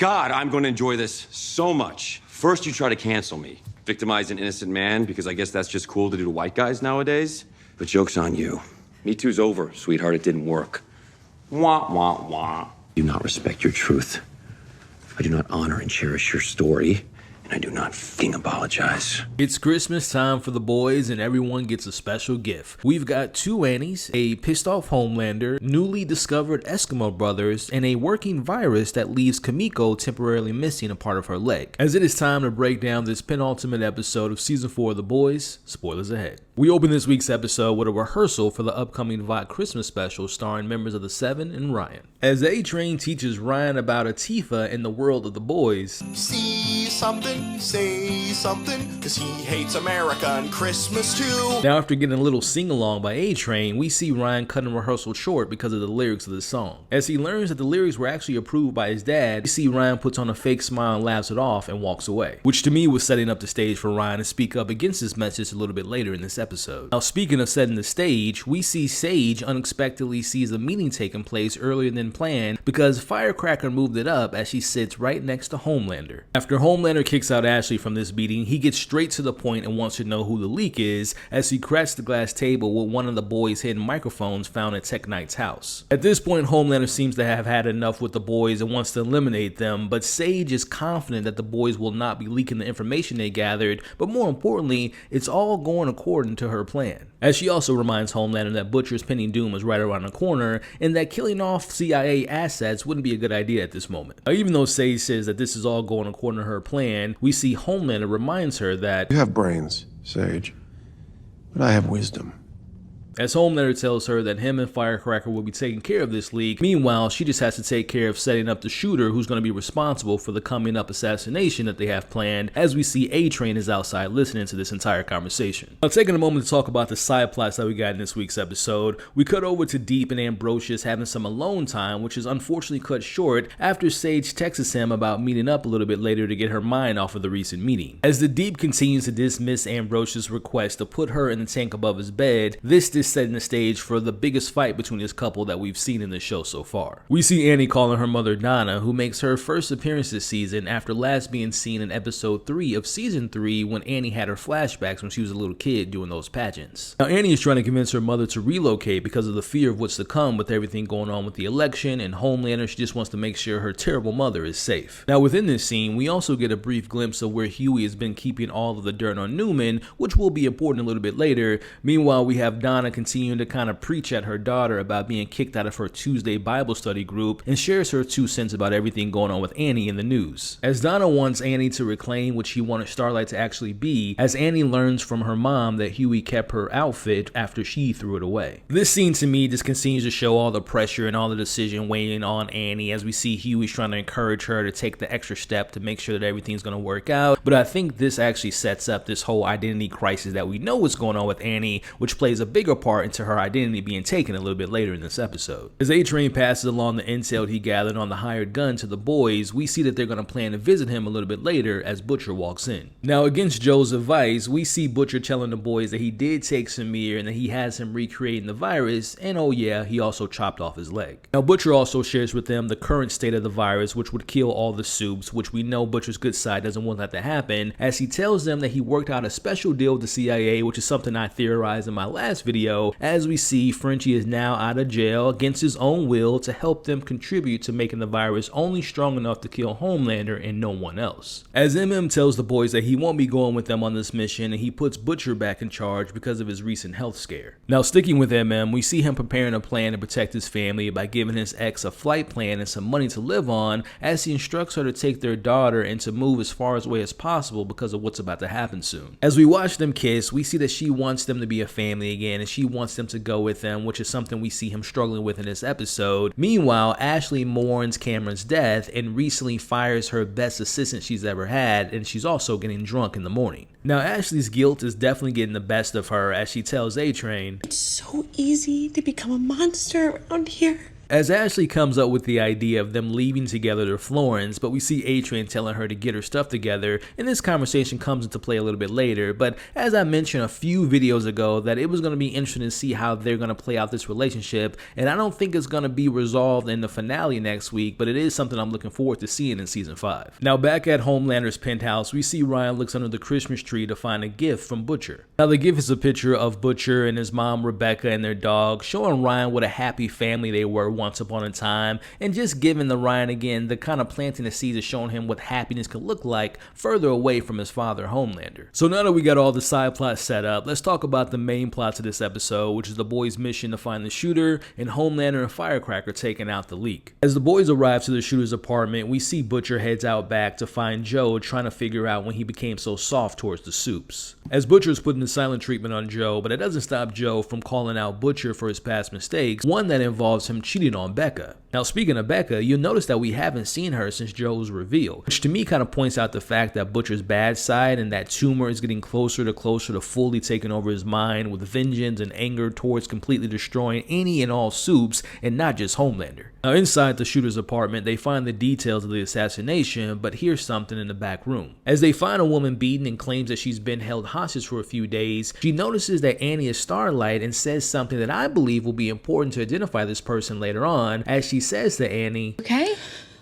God, I'm going to enjoy this so much. First, you try to cancel me, victimize an innocent man, because I guess that's just cool to do to white guys nowadays. But joke's on you. Me Too's over, sweetheart. It didn't work. Wah, wah, wah. I do not respect your truth. I do not honor and cherish your story. I do not f***ing apologize. It's Christmas time for the boys and everyone gets a special gift. We've got 2 Annies, a pissed off Homelander, newly discovered Eskimo brothers, and a working virus that leaves Kimiko temporarily missing a part of her leg. As it is time to break down this penultimate episode of season 4 of The Boys, spoilers ahead. We open this week's episode with a rehearsal for the upcoming Vought Christmas special starring members of the Seven and Ryan. As A-Train teaches Ryan about Atifa in the world of The Boys, see something, say something, cause he hates America and Christmas too. Now after getting a little sing-along by A-Train, we see Ryan cutting rehearsal short because of the lyrics of the song. As he learns that the lyrics were actually approved by his dad, we see Ryan puts on a fake smile and laughs it off and walks away, which to me was setting up the stage for Ryan to speak up against this message a little bit later in this episode. Now speaking of setting the stage, we see Sage unexpectedly sees a meeting taking place earlier than planned because Firecracker moved it up as she sits right next to Homelander. After Homelander kicks out Ashley from this meeting, he gets straight to the point and wants to know who the leak is as he cracks the glass table with one of the boys' hidden microphones found at Tech Knight's house. At this point, Homelander seems to have had enough with the boys and wants to eliminate them, but Sage is confident that the boys will not be leaking the information they gathered, but more importantly, it's all going according to her plan. As she also reminds Homelander that Butcher's pending doom is right around the corner and that killing off CIA assets wouldn't be a good idea at this moment. Even though Sage says that this is all going according to her plan, we see Homelander reminds her that you have brains, Sage, but I have wisdom. As Homelander tells her that him and Firecracker will be taking care of this leak. Meanwhile, she just has to take care of setting up the shooter who's going to be responsible for the coming up assassination that they have planned, as we see A-Train is outside listening to this entire conversation. Now taking a moment to talk about the side plots that we got in this week's episode, we cut over to Deep and Ambrosius having some alone time, which is unfortunately cut short after Sage texts him about meeting up a little bit later to get her mind off of the recent meeting. As the Deep continues to dismiss Ambrosius' request to put her in the tank above his bed, this setting the stage for the biggest fight between this couple that we've seen in the show so far. We see Annie calling her mother Donna, who makes her first appearance this season after last being seen in episode 3 of season 3 when Annie had her flashbacks when she was a little kid doing those pageants. Now Annie is trying to convince her mother to relocate because of the fear of what's to come with everything going on with the election and Homelander. She just wants to make sure her terrible mother is safe. Now within this scene, we also get a brief glimpse of where Hughie has been keeping all of the dirt on Newman, which will be important a little bit later. Meanwhile, we have Donna continuing to kind of preach at her daughter about being kicked out of her Tuesday Bible study group and shares her 2 cents about everything going on with Annie in the news. As Donna wants Annie to reclaim what she wanted Starlight to actually be, as Annie learns from her mom that Hughie kept her outfit after she threw it away. This scene to me just continues to show all the pressure and all the decision weighing on Annie as we see Hughie's trying to encourage her to take the extra step to make sure that everything's going to work out. But I think this actually sets up this whole identity crisis that we know is going on with Annie, which plays a bigger part into her identity being taken a little bit later in this episode. As A-Train passes along the intel he gathered on the hired gun to the boys, we see that they're going to plan to visit him a little bit later as Butcher walks in. Now against Joe's advice, we see Butcher telling the boys that he did take Samir and that he has him recreating the virus, and oh yeah, he also chopped off his leg. Now Butcher also shares with them the current state of the virus, which would kill all the Supes, which we know Butcher's good side doesn't want that to happen, as he tells them that he worked out a special deal with the CIA, which is something I theorized in my last video, as we see Frenchie is now out of jail against his own will to help them contribute to making the virus only strong enough to kill Homelander and no one else. As MM tells the boys that he won't be going with them on this mission and he puts Butcher back in charge because of his recent health scare. Now sticking with MM, we see him preparing a plan to protect his family by giving his ex a flight plan and some money to live on as he instructs her to take their daughter and to move as far away as possible because of what's about to happen soon. As we watch them kiss, we see that she wants them to be a family again and she wants them to go with them, which is something we see him struggling with in this episode. Meanwhile, Ashley mourns Cameron's death and recently fires her best assistant she's ever had, and she's also getting drunk in the morning. Now Ashley's guilt is definitely getting the best of her as she tells A-Train, "It's so easy to become a monster around here. As Ashley comes up with the idea of them leaving together to Florence, but we see A-Train telling her to get her stuff together, and this conversation comes into play a little bit later. But as I mentioned a few videos ago, that it was going to be interesting to see how they're going to play out this relationship, and I don't think it's going to be resolved in the finale next week, but it is something I'm looking forward to seeing in season 5. Now back at Homelander's penthouse, we see Ryan looks under the Christmas tree to find a gift from Butcher. Now the gift is a picture of Butcher and his mom Rebecca and their dog, showing Ryan what a happy family they were once upon a time, and just giving the Ryan again the kind of planting the seeds of showing him what happiness could look like further away from his father Homelander. So now that we got all the side plots set up, let's talk about the main plots of this episode, which is the boys' mission to find the shooter and Homelander and Firecracker taking out the leak. As the boys arrive to the shooter's apartment, we see Butcher heads out back to find Joe, trying to figure out when he became so soft towards the soups. As Butcher's putting the silent treatment on Joe, but it doesn't stop Joe from calling out Butcher for his past mistakes, one that involves him cheating on Becca. Now speaking of Becca, you'll notice that we haven't seen her since Joe's reveal, which to me kind of points out the fact that Butcher's bad side and that tumor is getting closer to fully taking over his mind with vengeance and anger towards completely destroying any and all soups and not just Homelander. Now inside the shooter's apartment, they find the details of the assassination, but here's something in the back room. As they find a woman beaten and claims that she's been held hostage for a few days, she notices that Annie is Starlight and says something that I believe will be important to identify this person later on, as she says to Annie, "Okay?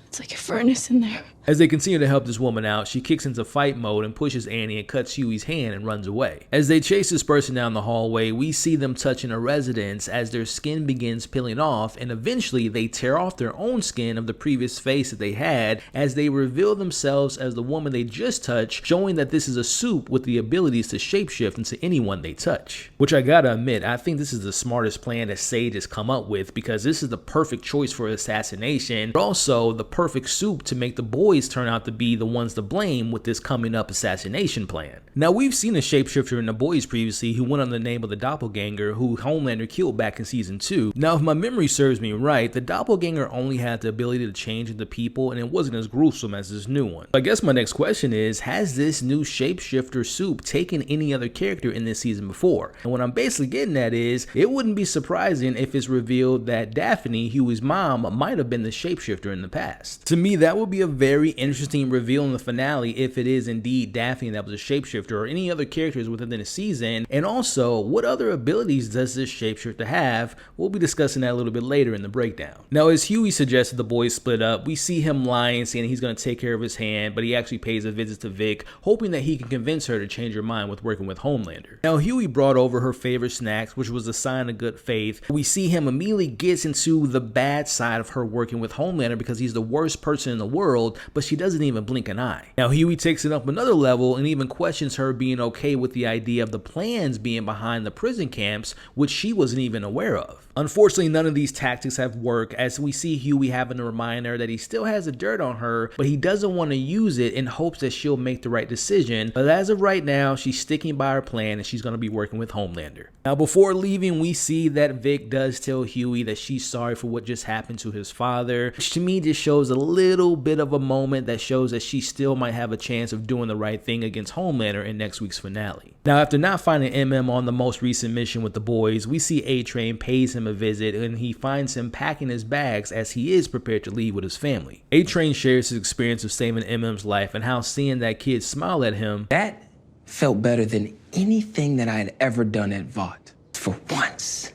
It's like a furnace in there." As they continue to help this woman out, she kicks into fight mode and pushes Annie and cuts Hughie's hand and runs away. As they chase this person down the hallway, we see them touching a residence as their skin begins peeling off, and eventually they tear off their own skin of the previous face that they had as they reveal themselves as the woman they just touched, showing that this is a soup with the abilities to shapeshift into anyone they touch. Which I gotta admit, I think this is the smartest plan that Sage has come up with, because this is the perfect choice for assassination, but also the perfect soup to make the boys turn out to be the ones to blame with this coming up assassination plan. Now we've seen a shapeshifter in the boys previously who went under the name of the Doppelganger, who Homelander killed back in season 2. Now if my memory serves me right, the Doppelganger only had the ability to change into people and it wasn't as gruesome as this new one. I guess my next question is, has this new shapeshifter soup taken any other character in this season before? And what I'm basically getting at is, it wouldn't be surprising if it's revealed that Daphne, Hughie's mom, might have been the shapeshifter in the past. To me, that would be a very interesting reveal in the finale if it is indeed Daphne that was a shapeshifter, or any other characters within the season. And also, what other abilities does this shapeshifter have? We'll be discussing that a little bit later in the breakdown. Now as Hughie suggested the boys split up, we see him lying, saying he's going to take care of his hand, but he actually pays a visit to Vic, hoping that he can convince her to change her mind with working with Homelander. Now Hughie brought over her favorite snacks, which was a sign of good faith. We see him immediately gets into the bad side of her working with Homelander because he's the worst person in the world, but she doesn't even blink an eye. Now Hughie takes it up another level and even questions her being okay with the idea of the plans being behind the prison camps, which she wasn't even aware of. Unfortunately, none of these tactics have worked, as we see Hughie having to remind her that he still has the dirt on her, but he doesn't want to use it in hopes that she'll make the right decision. But as of right now, she's sticking by her plan and she's going to be working with Homelander. Now before leaving, we see that Vic does tell Hughie that she's sorry for what just happened to his father, which to me just shows a little bit of a moment that shows that she still might have a chance of doing the right thing against Homelander in next week's finale. Now after not finding MM on the most recent mission with the boys, we see A-Train pays him a visit and he finds him packing his bags as he is prepared to leave with his family. A-Train shares his experience of saving MM's life and how seeing that kid smile at him, that felt better than anything that I had ever done at Vought. For once,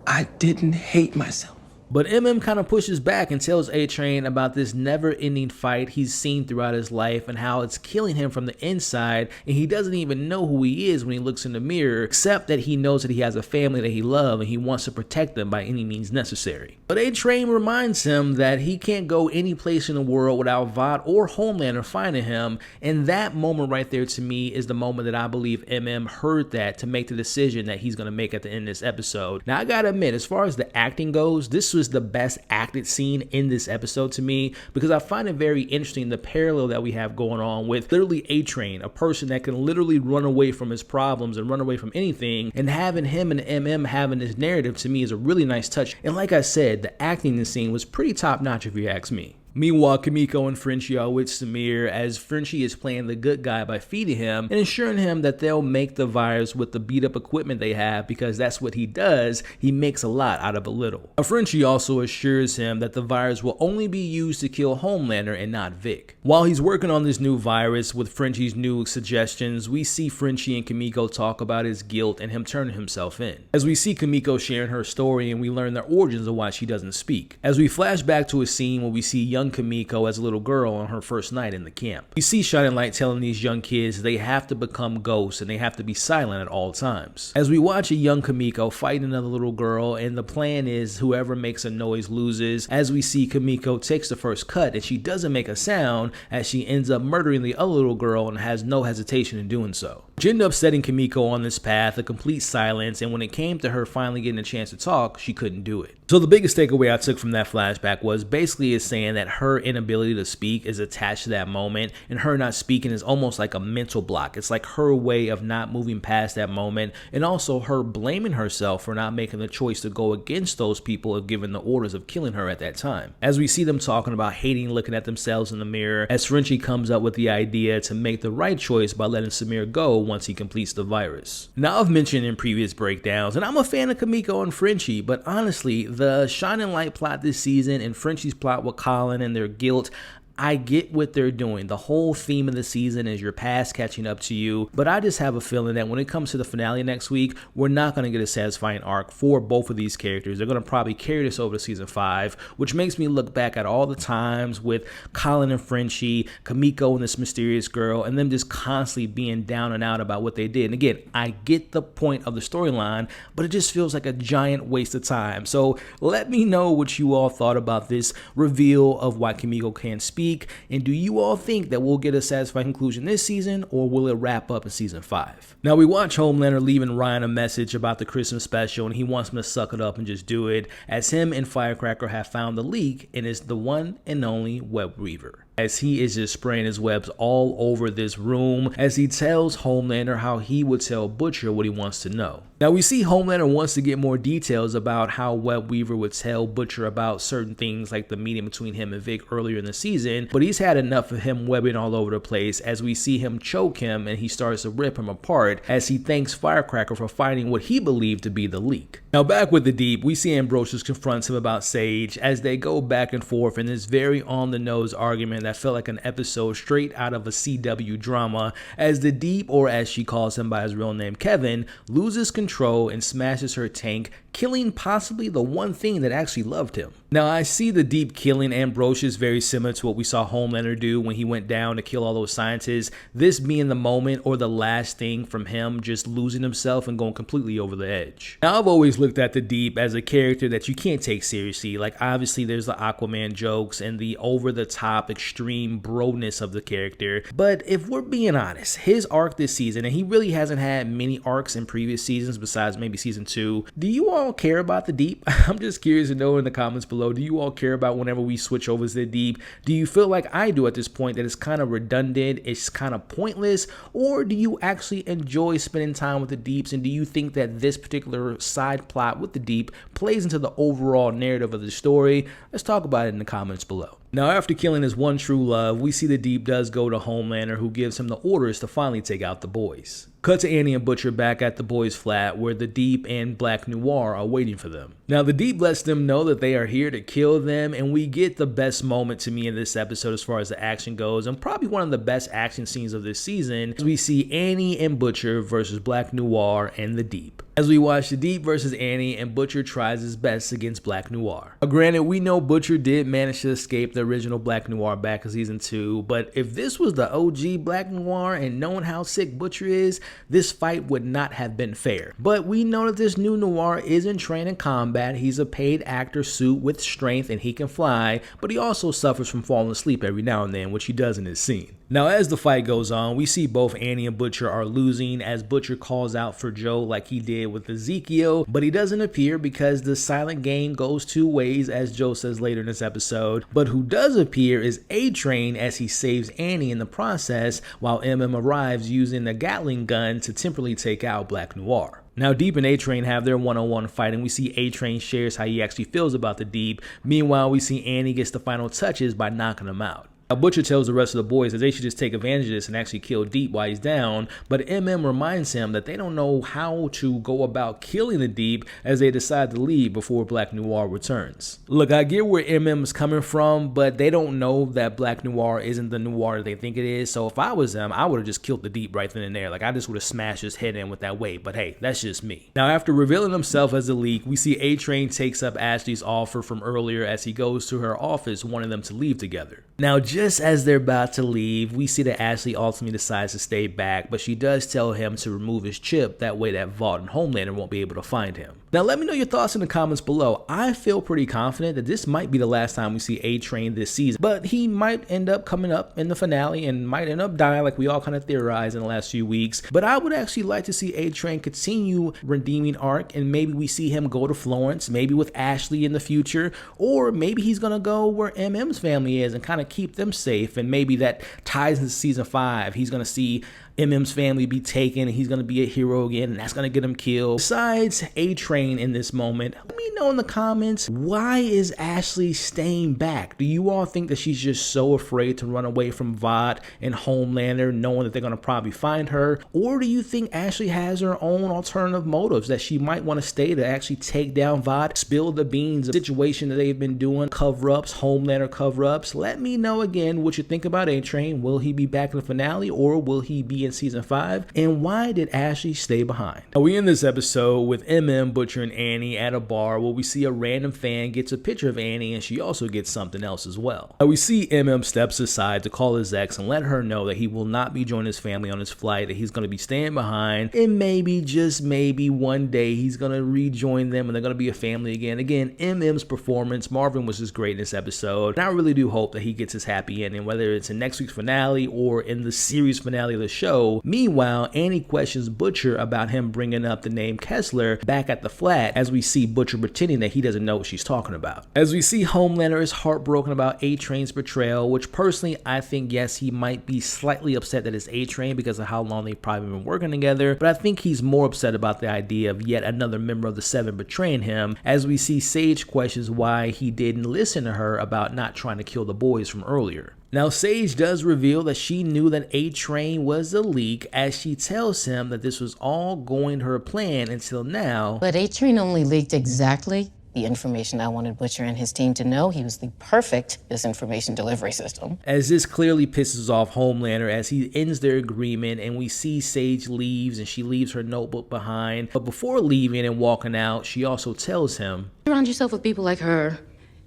I didn't hate myself. But MM kind of pushes back and tells A-Train about this never-ending fight he's seen throughout his life and how it's killing him from the inside, and he doesn't even know who he is when he looks in the mirror, except that he knows that he has a family that he loves and he wants to protect them by any means necessary. But A-Train reminds him that he can't go any place in the world without Vought or Homelander finding him, and that moment right there to me is the moment that I believe MM heard that to make the decision that he's going to make at the end of this episode. Now I gotta admit, as far as the acting goes, this was the best acted scene in this episode to me, because I find it very interesting the parallel that we have going on with literally A-Train, a person that can literally run away from his problems and run away from anything, and having him and MM having this narrative to me is a really nice touch. And like I said, the acting in this scene was pretty top notch if you ask me. Meanwhile, Kimiko and Frenchie are with Samir as Frenchie is playing the good guy by feeding him and ensuring him that they'll make the virus with the beat up equipment they have, because that's what he does. He makes a lot out of a little. Frenchie also assures him that the virus will only be used to kill Homelander and not Vic. While he's working on this new virus with Frenchie's new suggestions, we see Frenchie and Kimiko talk about his guilt and him turning himself in. As we see Kimiko sharing her story and we learn the origins of why she doesn't speak. As we flash back to a scene where we see young Kimiko as a little girl on her first night in the camp. We see Shining Light telling these young kids they have to become ghosts and they have to be silent at all times. As we watch a young Kimiko fight another little girl, and the plan is whoever makes a noise loses, as we see Kimiko takes the first cut and she doesn't make a sound as she ends up murdering the other little girl and has no hesitation in doing so. Which ended up setting Kimiko on this path of complete silence, and when it came to her finally getting a chance to talk, she couldn't do it. So the biggest takeaway I took from that flashback was basically is saying that her inability to speak is attached to that moment, and her not speaking is almost like a mental block. It's like her way of not moving past that moment, and also her blaming herself for not making the choice to go against those people who have given the orders of killing her at that time. As we see them talking about hating looking at themselves in the mirror, as Frenchie comes up with the idea to make the right choice by letting Samir go once he completes the virus. Now, I've mentioned in previous breakdowns, and I'm a fan of Kimiko and Frenchie, but honestly, the Shining Light plot this season and Frenchie's plot with Colin and their guilt, I get what they're doing. The whole theme of the season is your past catching up to you, but I just have a feeling that when it comes to the finale next week, we're not going to get a satisfying arc for both of these characters. They're going to probably carry this over to season 5, which makes me look back at all the times with Colin and Frenchie, Kimiko and this mysterious girl, and them just constantly being down and out about what they did. And again, I get the point of the storyline, but it just feels like a giant waste of time. So let me know what you all thought about this reveal of why Kimiko can't speak. And do you all think that we'll get a satisfying conclusion this season, or will it wrap up in season 5? Now, we watch Homelander leaving Ryan a message about the Christmas special, and he wants him to suck it up and just do it, as him and Firecracker have found the leak, and it's the one and only web weaver. As he is just spraying his webs all over this room, as he tells Homelander how he would tell Butcher what he wants to know. Now, we see Homelander wants to get more details about how Web Weaver would tell Butcher about certain things like the meeting between him and Vic earlier in the season, but he's had enough of him webbing all over the place, as we see him choke him and he starts to rip him apart as he thanks Firecracker for finding what he believed to be the leak. Now, back with the Deep, we see Ambrosius confronts him about Sage as they go back and forth in this very on-the-nose argument that felt like an episode straight out of a CW drama, as the Deep, or as she calls him by his real name Kevin, loses control and smashes her tank, killing possibly the one thing that actually loved him. Now, I see the Deep killing Ambrosius very similar to what we saw Homelander do when he went down to kill all those scientists, this being the moment or the last thing from him just losing himself and going completely over the edge. Now, I've always looked at the Deep as a character that you can't take seriously. Like, obviously there's the Aquaman jokes and the over-the-top extreme broness of the character, but if we're being honest, his arc this season, and he really hasn't had many arcs in previous seasons besides maybe season 2, do you all care about the Deep? I'm just curious to know in the comments below, do you all care about whenever we switch over to the Deep? Do you feel like I do at this point, that it's kind of redundant, it's kind of pointless, or do you actually enjoy spending time with the Deeps, and do you think that this particular side plot with the Deep plays into the overall narrative of the story? Let's talk about it in the comments below. Now, after killing his one true love, we see the Deep does go to Homelander, who gives him the orders to finally take out the boys. Cut to Annie and Butcher back at the boys' flat, where the Deep and Black Noir are waiting for them. Now, the Deep lets them know that they are here to kill them, and we get the best moment to me in this episode as far as the action goes, and probably one of the best action scenes of this season, as we see Annie and Butcher versus Black Noir and the Deep. As we watch the Deep versus Annie, and Butcher tries his best against Black Noir. Granted, we know Butcher did manage to escape the original Black Noir back in season 2, but if this was the OG Black Noir, and knowing how sick Butcher is, this fight would not have been fair. But we know that this new Noir isn't trained in combat. He's a paid actor suit with strength, and he can fly, but he also suffers from falling asleep every now and then, which he does in his scene. Now, as the fight goes on, we see both Annie and Butcher are losing, as Butcher calls out for Joe like he did with Ezekiel, but he doesn't appear because the silent game goes two ways, as Joe says later in this episode. But who does appear is A-Train, as he saves Annie in the process, while MM arrives using a Gatling gun to temporarily take out Black Noir. Now, Deep and A-Train have their one-on-one fight, and we see A-Train shares how he actually feels about the Deep. Meanwhile, we see Annie gets the final touches by knocking him out. Now, Butcher tells the rest of the boys that they should just take advantage of this and actually kill Deep while he's down, but MM reminds him that they don't know how to go about killing the Deep as they decide to leave before Black Noir returns. Look, I get where MM is coming from, but they don't know that Black Noir isn't the Noir that they think it is, so if I was them, I would have just killed the Deep right then and there. Like, I just would have smashed his head in with that weight, but hey, that's just me. Now, after revealing himself as the Leak, we see A-Train takes up Ashley's offer from earlier as he goes to her office wanting them to leave together. Now, just as they're about to leave, we see that Ashley ultimately decides to stay back, but she does tell him to remove his chip, that way that Vought and Homelander won't be able to find him. Now, let me know your thoughts in the comments below. I feel pretty confident that this might be the last time we see A-Train this season, but he might end up coming up in the finale and might end up dying like we all kind of theorized in the last few weeks, but I would actually like to see A-Train continue redeeming arc, and maybe we see him go to Florence, maybe with Ashley in the future, or maybe he's gonna go where MM's family is and kind of keep them safe, and maybe that ties into season 5. He's gonna see MM's family be taken and he's gonna be a hero again, and that's gonna get him killed. Besides A-Train in this moment, let me know in the comments, why is Ashley staying back? Do you all think that she's just so afraid to run away from Vought and Homelander, knowing that they're gonna probably find her? Or do you think Ashley has her own alternative motives, that she might want to stay to actually take down Vought, spill the beans of the situation that they've been doing, cover-ups, Homelander cover-ups? Let me know again what you think about A-Train. Will he be back in the finale, or will he be in season 5? And why did Ashley stay behind? Now, we end this episode with MM, Butcher, and Annie at a bar where we see a random fan gets a picture of Annie, and she also gets something else as well. Now, we see MM steps aside to call his ex and let her know that he will not be joining his family on his flight, that he's going to be staying behind, and maybe, just maybe, one day he's going to rejoin them and they're going to be a family again. Again, MM's performance, Marvin was just great in this episode, and I really do hope that he gets his happy ending, whether it's in next week's finale or in the series finale of the show. Meanwhile, Annie questions Butcher about him bringing up the name Kessler back at the flat, as we see Butcher pretending that he doesn't know what she's talking about. As we see Homelander is heartbroken about A-Train's betrayal, which personally I think, yes, he might be slightly upset that it's A-Train because of how long they've probably been working together, but I think he's more upset about the idea of yet another member of the Seven betraying him, as we see Sage questions why he didn't listen to her about not trying to kill the boys from earlier. Now, Sage does reveal that she knew that A-Train was the Leak, as she tells him that this was all going her plan until now. But A-Train only leaked exactly the information I wanted Butcher and his team to know. He was the perfect disinformation delivery system. As this clearly pisses off Homelander as he ends their agreement, and we see Sage leaves and she leaves her notebook behind. But before leaving and walking out, she also tells him, Surround yourself with people like her,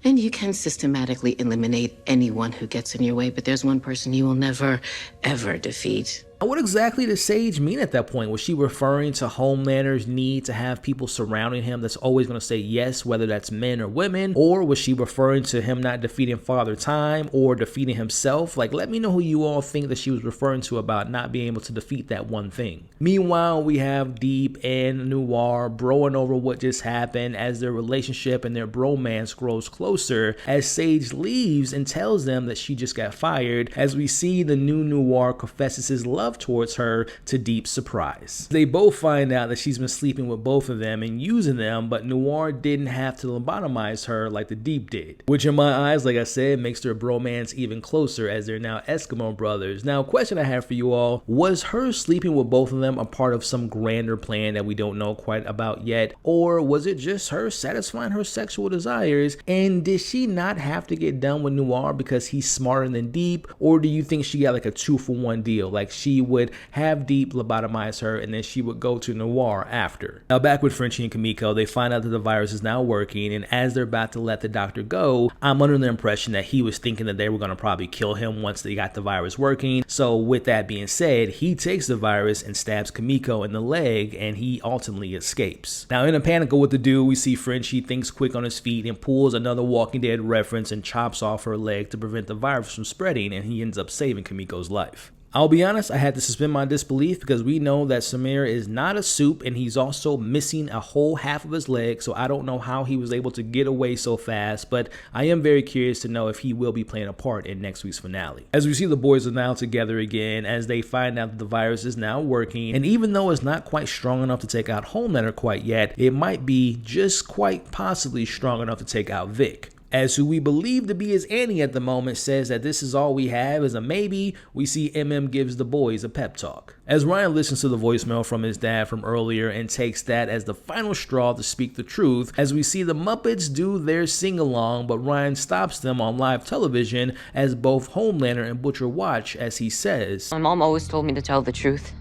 and you can systematically eliminate anyone who gets in your way, but there's one person you will never, ever defeat. What exactly does Sage mean at that point? Was she referring to Homelander's need to have people surrounding him that's always going to say yes, whether that's men or women? Or was she referring to him not defeating Father Time or defeating himself? Like, let me know who you all think that she was referring to about not being able to defeat that one thing. Meanwhile, we have Deep and Noir broing over what just happened as their relationship and their bromance grows closer, as Sage leaves and tells them that she just got fired, as we see the new Noir confesses his love towards her to Deep's surprise. They both find out that she's been sleeping with both of them and using them, but Noir didn't have to lobotomize her like the Deep did, which in my eyes, like I said, makes their bromance even closer, as they're now Eskimo brothers. Now, a question I have for you all, was her sleeping with both of them a part of some grander plan that we don't know quite about yet, or was it just her satisfying her sexual desires? And did she not have to get done with Noir because he's smarter than Deep, or do you think she got like a 2-for-1 deal, like she would have Deep lobotomize her and then she would go to Noir after? Now, back with Frenchie and Kimiko, they find out that the virus is now working, and as they're about to let the doctor go, I'm under the impression that he was thinking that they were going to probably kill him once they got the virus working. So with that being said, he takes the virus and stabs Kimiko in the leg, and he ultimately escapes. Now, in a panic of what to do, we see Frenchie thinks quick on his feet and pulls another Walking Dead reference and chops off her leg to prevent the virus from spreading, and he ends up saving Kimiko's life. I'll be honest, I had to suspend my disbelief because we know that Samir is not a soup and he's also missing a whole half of his leg, so I don't know how he was able to get away so fast, but I am very curious to know if he will be playing a part in next week's finale. As we see, the boys are now together again as they find out that the virus is now working, and even though it's not quite strong enough to take out Homelander quite yet, it might be just quite possibly strong enough to take out Vic. As who we believe to be his Annie at the moment says that this is all we have is a maybe, we see MM gives the boys a pep talk. As Ryan listens to the voicemail from his dad from earlier and takes that as the final straw to speak the truth, as we see the Muppets do their sing-along, but Ryan stops them on live television as both Homelander and Butcher watch as he says, My mom always told me to tell the truth.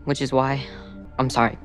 Which is why I'm sorry.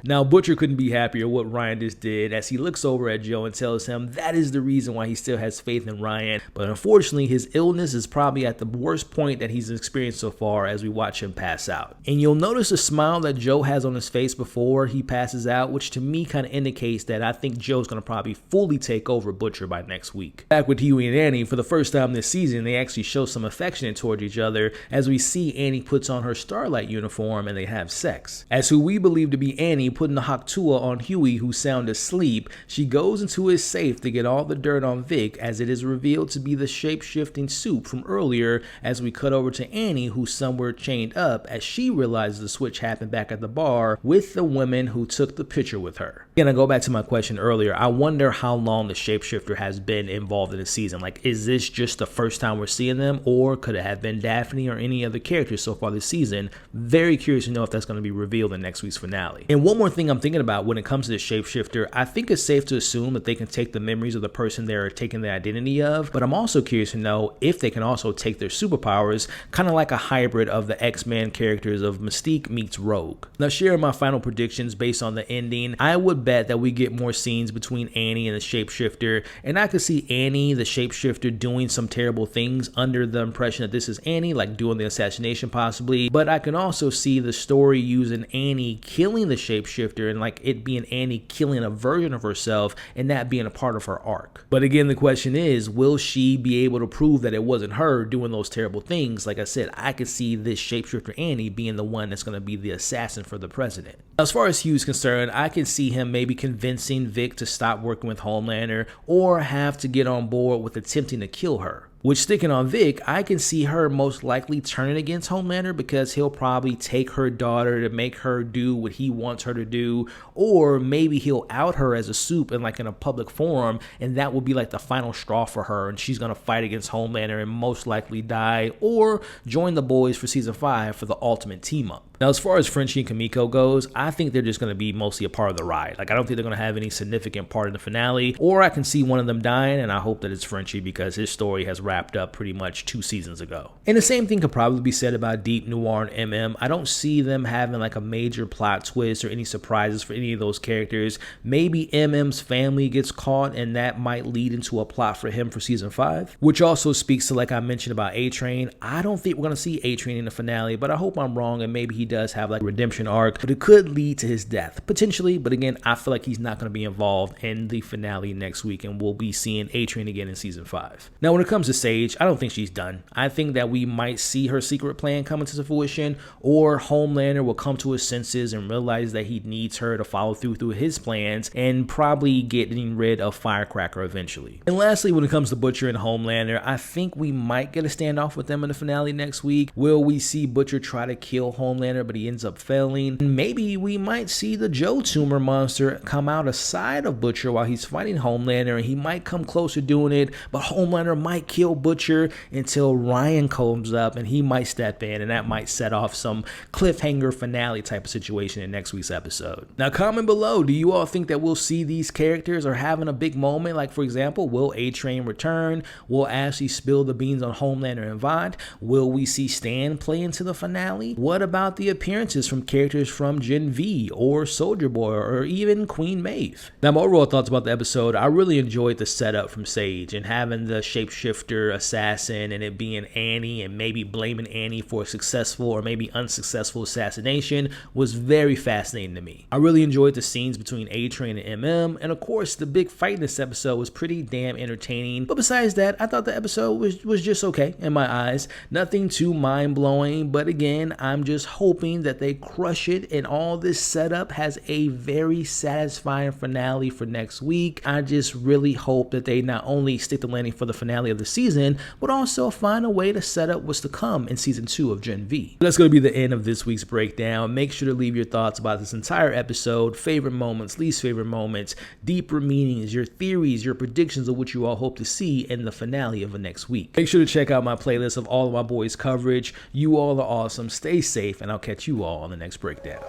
Now, Butcher couldn't be happier what Ryan just did as he looks over at Joe and tells him that is the reason why he still has faith in Ryan, but unfortunately his illness is probably at the worst point that he's experienced so far as we watch him pass out. And you'll notice a smile that Joe has on his face before he passes out, which to me kind of indicates that I think Joe's going to probably fully take over Butcher by next week. Back with Hughie and Annie, for the first time this season, they actually show some affection towards each other as we see Annie puts on her Starlight uniform and they have sex. As who we believe to be Annie putting the Haktua on Hughie, who's sound asleep, she goes into his safe to get all the dirt on Vic as it is revealed to be the shape-shifting soup from earlier as we cut over to Annie, who's somewhere chained up as she realizes the switch happened back at the bar with the women who took the picture with her. Again, I go back to my question earlier. I wonder how long the shapeshifter has been involved in the season. Like, is this just the first time we're seeing them, or could it have been Daphne or any other characters so far this season? Very curious to know if that's going to be revealed in next week's finale. And one more thing I'm thinking about when it comes to the shapeshifter, I think it's safe to assume that they can take the memories of the person they're taking the identity of, but I'm also curious to know if they can also take their superpowers, kind of like a hybrid of the X-Men characters of Mystique meets Rogue. Now, sharing my final predictions based on the ending, I would bet that we get more scenes between Annie and the shapeshifter, and I could see Annie, the shapeshifter, doing some terrible things under the impression that this is Annie, like doing the assassination possibly, but I can also see the story using Annie killing the shapeshifter and like it being Annie killing a version of herself and that being a part of her arc. But again, the question is, will she be able to prove that it wasn't her doing those terrible things? Like I said, I could see this shapeshifter Annie being the one that's going to be the assassin for the president. As far as Hugh's concerned, I can see him maybe convincing Vic to stop working with Homelander or have to get on board with attempting to kill her. Which, sticking on Vic, I can see her most likely turning against Homelander because he'll probably take her daughter to make her do what he wants her to do, or maybe he'll out her as a soup in a public forum, and that will be like the final straw for her, and she's gonna fight against Homelander and most likely die, or join the boys for season 5 for the ultimate team up. Now, as far as Frenchie and Kimiko goes, I think they're just going to be mostly a part of the ride. I don't think they're going to have any significant part in the finale, or I can see one of them dying, and I hope that it's Frenchie because his story has wrapped up pretty much 2 seasons ago. And the same thing could probably be said about Deep, Noir, and MM. I don't see them having a major plot twist or any surprises for any of those characters. Maybe MM's family gets caught, and that might lead into a plot for him for season 5, which also speaks to, like I mentioned about A-Train. I don't think we're going to see A-Train in the finale, but I hope I'm wrong, and maybe he does have a redemption arc, but it could lead to his death potentially. But again, I feel like he's not going to be involved in the finale next week, and we'll be seeing A-Train again in season 5. Now, when it comes to Sage, I don't think she's done. I think that we might see her secret plan come into fruition, or Homelander will come to his senses and realize that he needs her to follow through his plans and probably getting rid of Firecracker eventually. And lastly, when it comes to Butcher and Homelander, I think we might get a standoff with them in the finale next week. Will we see Butcher try to kill Homelander, but he ends up failing? And maybe we might see the Joe tumor monster come out aside of Butcher while he's fighting Homelander, and he might come close to doing it, but Homelander might kill Butcher until Ryan comes up and he might step in, and that might set off some cliffhanger finale type of situation in next week's episode. Now, comment below, do you all think that we'll see these characters are having a big moment? Like, for example, will A-Train return? Will Ashley spill the beans on Homelander and Vought? Will we see Stan play into the finale? What about the appearances from characters from Gen V or Soldier Boy or even Queen Maeve? Now, my overall thoughts about the episode, I really enjoyed the setup from Sage and having the shapeshifter hunter assassin and it being Annie and maybe blaming Annie for a successful or maybe unsuccessful assassination was very fascinating to me. I really enjoyed the scenes between A-Train and MM, and of course the big fight in this episode was pretty damn entertaining, but besides that, I thought the episode was just okay in my eyes. Nothing too mind-blowing, but again, I'm just hoping that they crush it and all this setup has a very satisfying finale for next week. I just really hope that they not only stick the landing for the finale of the season, but also find a way to set up what's to come in season 2 of Gen V. That's going to be the end of this week's breakdown. Make sure to leave your thoughts about this entire episode, favorite moments, least favorite moments, deeper meanings, your theories, your predictions of what you all hope to see in the finale of the next week. Make sure to check out my playlist of all of my boys' coverage. You all are awesome. Stay safe, and I'll catch you all on the next breakdown.